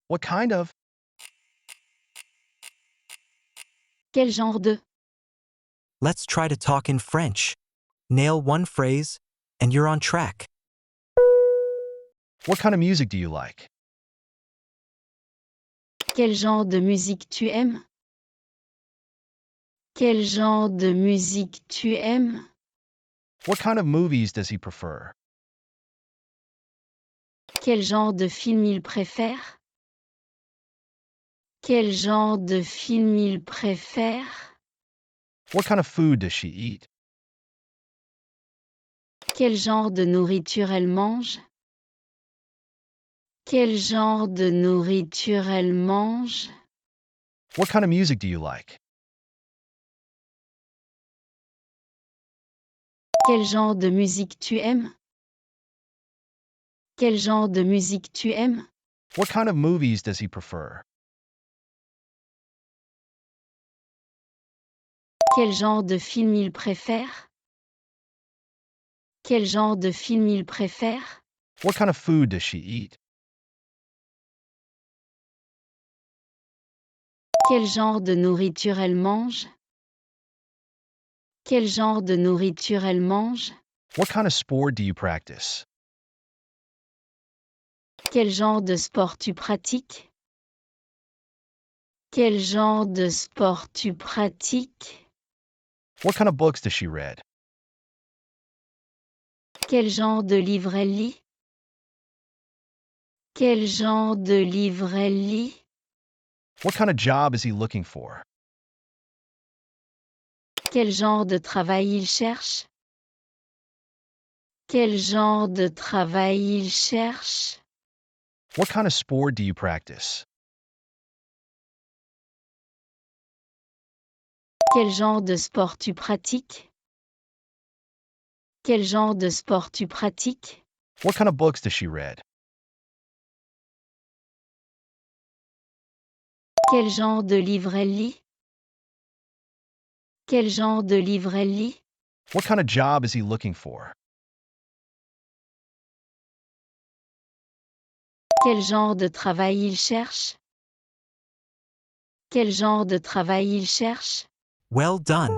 What kind of? Quel genre de? Let's try to talk in French. Nail one phrase, and you're on track. What kind of music do you like? Quel genre de musique tu aimes? Quel genre de musique tu aimes? What kind of movies does he prefer? Quel genre de film il préfère? Quel genre de film il préfère? What kind of food does she eat? Quel genre de nourriture elle mange? Quel genre de nourriture elle mange? What kind of music do you like? Quel genre de musique tu aimes? Quel genre de musique tu aimes? What kind of movies does he prefer? Quel genre de film il préfère? Quel genre de film il préfère? What kind of food does she eat? Quel genre de nourriture elle mange? Quel genre de nourriture elle mange? What kind of sport do you practice? Quel genre de sport tu pratiques? Quel genre de sport tu pratiques? What kind of books does she read? Quel genre de livre elle lit? Quel genre de livre elle lit? What kind of job is he looking for? Quel genre de travail il cherche? Quel genre de travail il cherche? What kind of sport do you practice? Quel genre de sport tu pratiques? Quel genre de sport tu pratiques? What kind of books does she read? Quel genre de livre elle lit? Quel genre de livre elle lit? What kind of job is he looking for? Quel genre de travail il cherche? Quel genre de travail il cherche? Well done.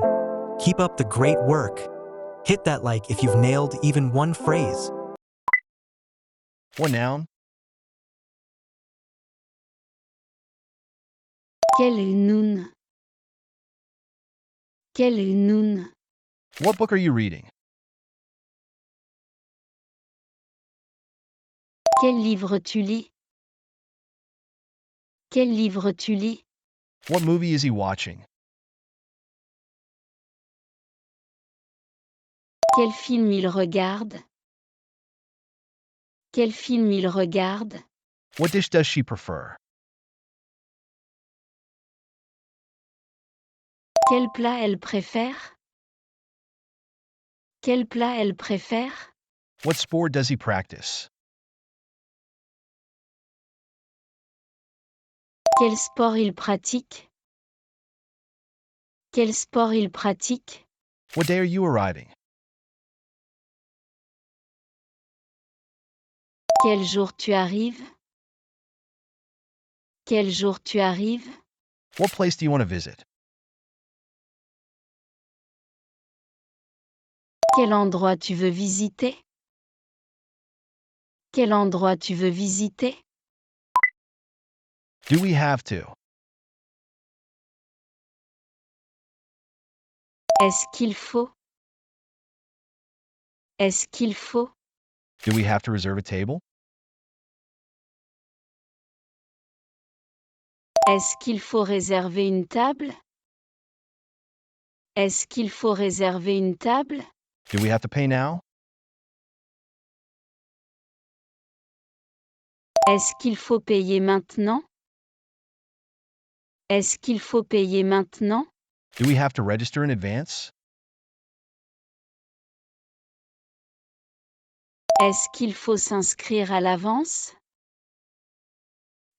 Keep up the great work. Hit that like if you've nailed even one phrase. What noun? Quel est noun? Quel est noun? What book are you reading? Quel livre tu lis? Quel livre tu lis? What movie is he watching? Quel film il regarde? Quel film il regarde? What dish does she prefer? Quel plat elle préfère? Quel plat elle préfère? What sport does he practice? Quel sport il pratique? Quel sport il pratique? What day are you arriving? Quel jour tu arrives? Quel jour tu arrives? What place do you want to visit? Quel endroit tu veux visiter? Quel endroit tu veux visiter? Do we have to? Est-ce qu'il faut? Est-ce qu'il faut? Do we have to reserve a table? Est-ce qu'il faut réserver une table? Est-ce qu'il faut réserver une table? Do we have to pay now? Est-ce qu'il faut payer maintenant? Est-ce qu'il faut payer maintenant? Do we have to register in advance? Est-ce qu'il faut s'inscrire à l'avance?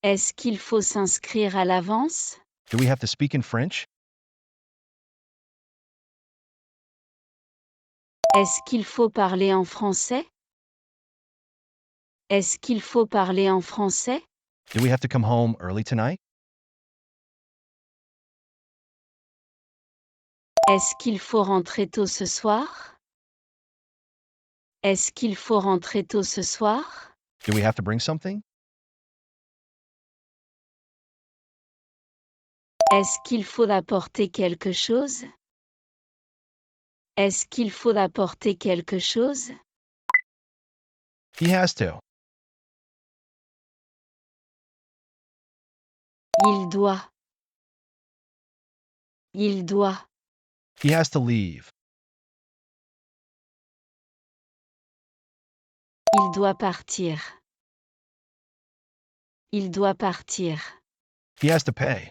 Est-ce qu'il faut s'inscrire à l'avance? Do we have to speak in French? Est-ce qu'il faut parler en français? Est-ce qu'il faut parler en français? Do we have to come home early tonight? Est-ce qu'il faut rentrer tôt ce soir? Est-ce qu'il faut rentrer tôt ce soir? Do we have to bring something? Est-ce qu'il faut apporter quelque chose? Est-ce qu'il faut apporter quelque chose? He has to. Il doit. Il doit. He has to leave. Il doit partir. Il doit partir. He has to pay.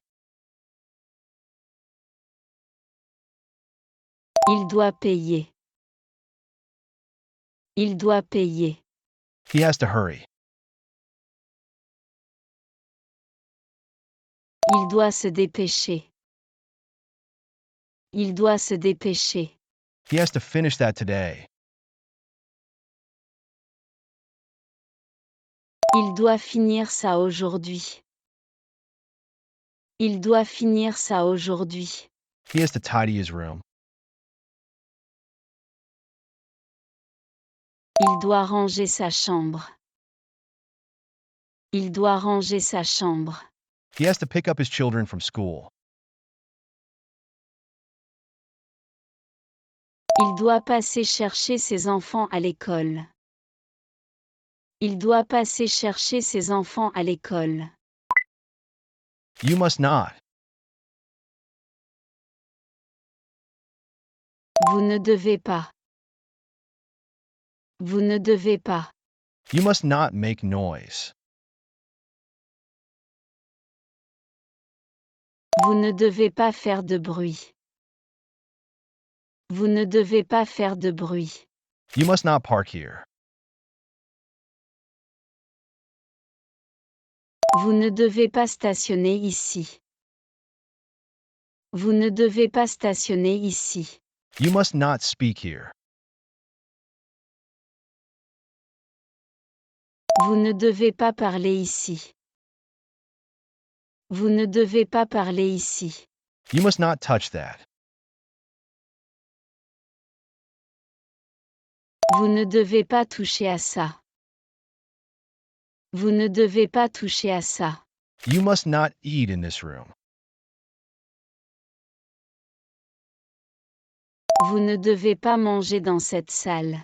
Il doit payer. Il doit payer. He has to hurry. Il doit se dépêcher. Il doit se dépêcher. He has to finish that today. Il doit finir ça aujourd'hui. Il doit finir ça aujourd'hui. He has to tidy his room. Il doit ranger sa chambre. Il doit ranger sa chambre. He has to pick up his children from school. Il doit passer chercher ses enfants à l'école. Il doit passer chercher ses enfants à l'école. You must not. Vous ne devez pas. Vous ne devez pas. You must not make noise. Vous ne devez pas faire de bruit. Vous ne devez pas faire de bruit. You must not park here. Vous ne devez pas stationner ici. Vous ne devez pas stationner ici. You must not speak here. Vous ne devez pas parler ici. Vous ne devez pas parler ici. You must not touch that. Vous ne devez pas toucher à ça. Vous ne devez pas toucher à ça. You must not eat in this room. Vous ne devez pas manger dans cette salle.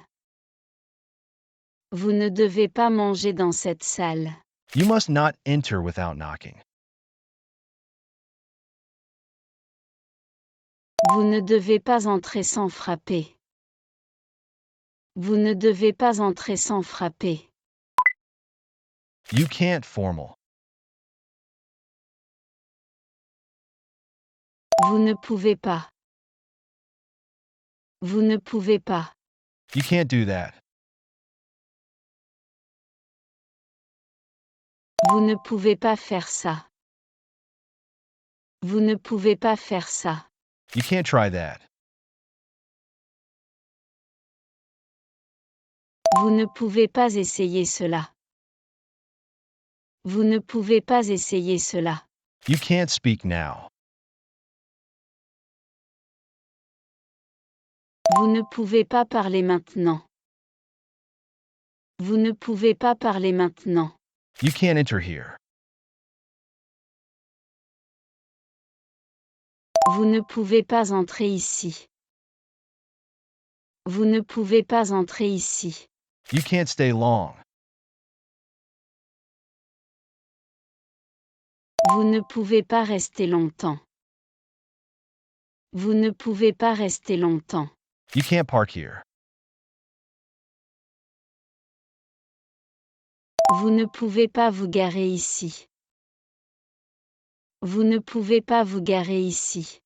Vous ne devez pas manger dans cette salle. You must not enter without knocking. Vous ne devez pas entrer sans frapper. Vous ne devez pas entrer sans frapper. You can't formal. Vous ne pouvez pas. Vous ne pouvez pas. You can't do that. Vous ne pouvez pas faire ça. Vous ne pouvez pas faire ça. You can't try that. Vous ne pouvez pas essayer cela. Vous ne pouvez pas essayer cela. You can't speak now. Vous ne pouvez pas parler maintenant. Vous ne pouvez pas parler maintenant. You can't enter here. Vous ne pouvez pas entrer ici. Vous ne pouvez pas entrer ici. You can't stay long. Vous ne pouvez pas rester longtemps. Vous ne pouvez pas rester longtemps. You can't park here. Vous ne pouvez pas vous garer ici. Vous ne pouvez pas vous garer ici.